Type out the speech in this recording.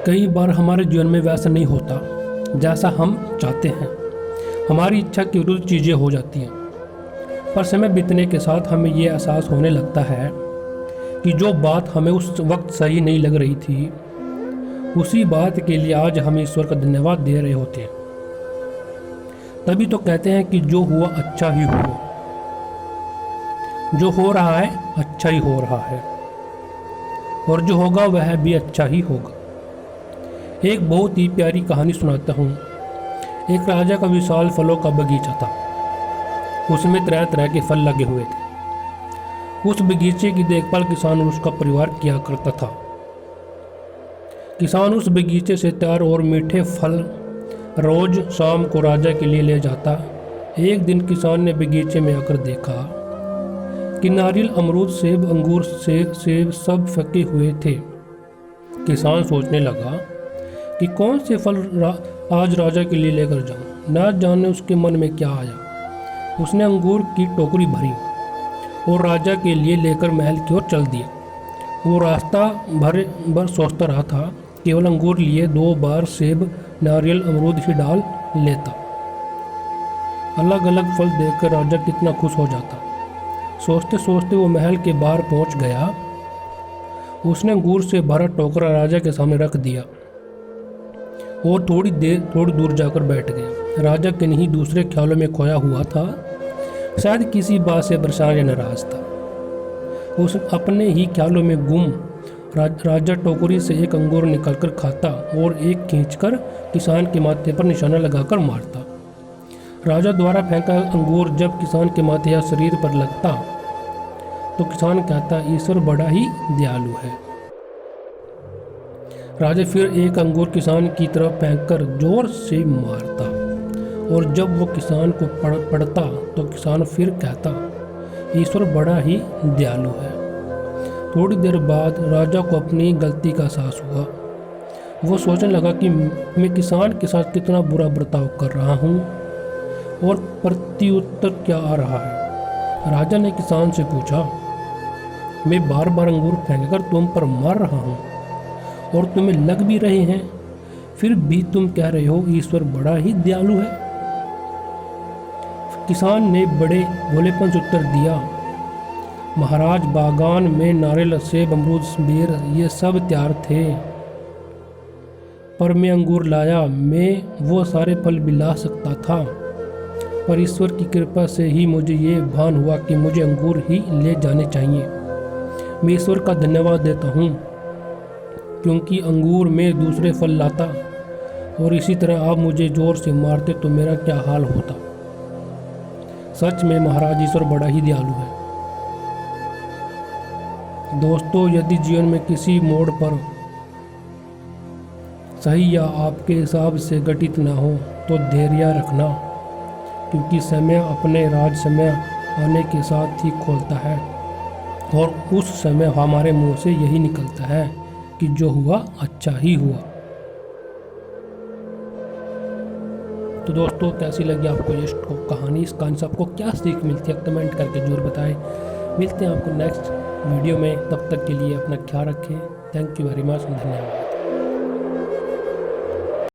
कई बार हमारे जीवन में वैसा नहीं होता जैसा हम चाहते हैं। हमारी इच्छा के विरुद्ध चीज़ें हो जाती हैं, पर समय बीतने के साथ हमें ये एहसास होने लगता है कि जो बात हमें उस वक्त सही नहीं लग रही थी, उसी बात के लिए आज हम ईश्वर का धन्यवाद दे रहे होते हैं। तभी तो कहते हैं कि जो हुआ अच्छा ही हुआ, जो हो रहा है अच्छा ही हो रहा है, और जो होगा वह भी अच्छा ही होगा। एक बहुत ही प्यारी कहानी सुनाता हूँ। एक राजा का विशाल फलों का बगीचा था। उसमें तरह तरह के फल लगे हुए थे। उस बगीचे की देखभाल किसान और उसका परिवार किया करता था। किसान उस बगीचे से तैयार और मीठे फल रोज शाम को राजा के लिए ले जाता। एक दिन किसान ने बगीचे में आकर देखा कि नारियल, अमरूद, सेब, अंगूर से सेब सब फके हुए थे। किसान सोचने लगा कि कौन से फल आज राजा के लिए लेकर जाऊं। न जाने उसके मन में क्या आया। उसने अंगूर की टोकरी भरी और राजा के लिए लेकर महल की ओर चल दिया। वो रास्ता भर सोचता रहा था, केवल अंगूर लिए 2 बार सेब, नारियल, अमरूद ही डाल लेता। अलग अलग फल देखकर राजा कितना खुश हो जाता। सोचते सोचते वो महल के बाहर पहुंच गया। उसने अंगूर से भरा टोकरा राजा के सामने रख दिया और थोड़ी दूर जाकर बैठ गया। राजा किन्हीं दूसरे ख्यालों में खोया हुआ था, शायद किसी बात से परेशान या नाराज था। उस अपने ही ख्यालों में गुम राजा टोकरी से एक अंगूर निकालकर खाता और एक खींचकर किसान के माथे पर निशाना लगाकर मारता। राजा द्वारा फेंका अंगूर जब किसान के माथे या शरीर पर लगता तो किसान कहता, ईश्वर बड़ा ही दयालु है। राजा फिर एक अंगूर किसान की तरफ फेंककर जोर से मारता और जब वो किसान को पड़ता तो किसान फिर कहता, ईश्वर बड़ा ही दयालु है। थोड़ी देर बाद राजा को अपनी गलती का एहसास हुआ। वो सोचने लगा कि मैं किसान के साथ कितना बुरा बर्ताव कर रहा हूँ और प्रत्युत्तर क्या आ रहा है। राजा ने किसान से पूछा, मैं बार बार अंगूर फेंककर तुम पर मार रहा हूँ और तुम्हें लग भी रहे हैं, फिर भी तुम कह रहे हो ईश्वर बड़ा ही दयालु है। किसान ने बड़े भोलेपन से उत्तर दिया, महाराज, बागान में नारियल, सेब, अमरूद, बेर ये सब तैयार थे, पर मैं अंगूर लाया। मैं वो सारे फल भी ला सकता था, पर ईश्वर की कृपा से ही मुझे ये भान हुआ कि मुझे अंगूर ही ले जाने चाहिए। मैं ईश्वर का धन्यवाद देता हूँ क्योंकि अंगूर में दूसरे फल लाता, और इसी तरह आप मुझे जोर से मारते तो मेरा क्या हाल होता। सच में महाराज, ईश्वर बड़ा ही दयालु है। दोस्तों, यदि जीवन में किसी मोड़ पर सही या आपके हिसाब से घटित ना हो तो धैर्य रखना, क्योंकि समय अपने राज समय आने के साथ ही खोलता है, और उस समय हमारे मुंह से यही निकलता है कि जो हुआ अच्छा ही हुआ। तो दोस्तों, कैसी लगी आपको ये कहानी? इस कहानी से आपको क्या सीख मिलती है, कमेंट करके जरूर बताएं। मिलते हैं आपको नेक्स्ट वीडियो में, तब तक के लिए अपना ख्याल रखें। थैंक यू वेरी मच, धन्यवाद।